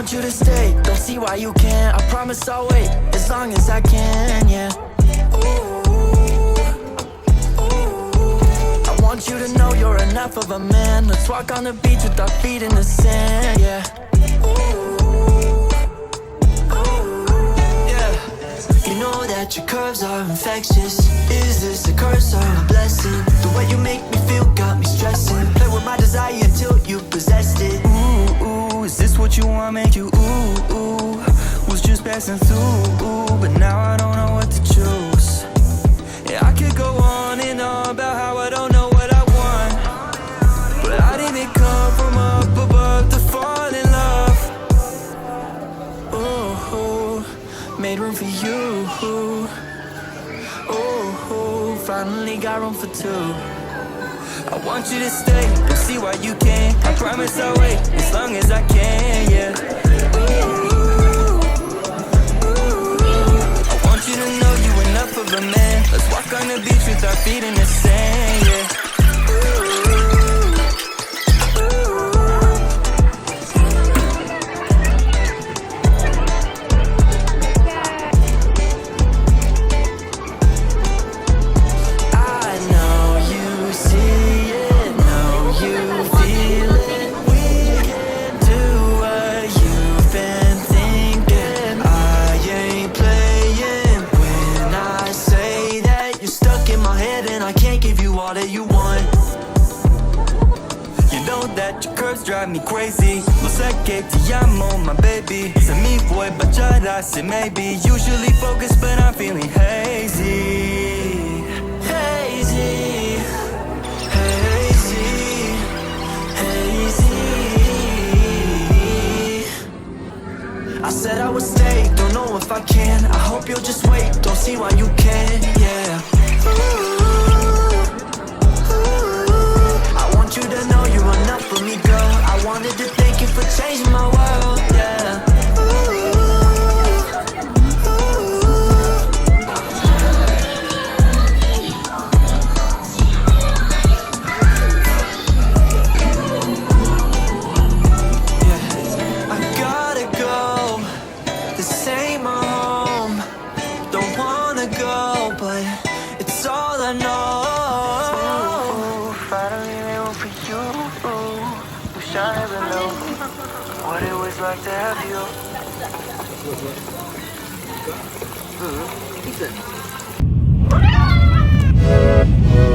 want you to stay, don't see why you can't. I promise I'll wait as long as I can, yeah. I want you to know you're enough of a man. Let's walk on the beach with our feet in the sand, yeah. You know that your curves are infectious. Is this a curse or a blessing? The way you make me feel got me stressing. Play with my desire until you possessed it. Ooh, ooh, is this what you want? Make you ooh, ooh. Was just passing through, ooh, but now I don't know what to choose. Yeah, I could go on and on about how I don't know what I want, but I didn't come from up above to fall in love. Ooh, made room for you. Oh, finally got room for two. I want you to stay, don't see why you can't. I promise I'll wait as long as I can, yeah. I want you to know you enough of a man. Let's walk on the beach with our feet in the sand, yeah. Drive me crazy. Lo sé que te llamo, my baby. Se me voy bachata, maybe. Usually focused, but I'm feeling hazy. Hazy, hazy, hazy. I said I would stay, don't know if I can. I hope you'll just wait, don't see why you can't, yeah. I want you to know you're enough for me, girl. I wanted to thank you for changing my world, yeah. I gotta go, this ain't my home. Don't wanna go, but it's all I know. I never know what it was like to have you.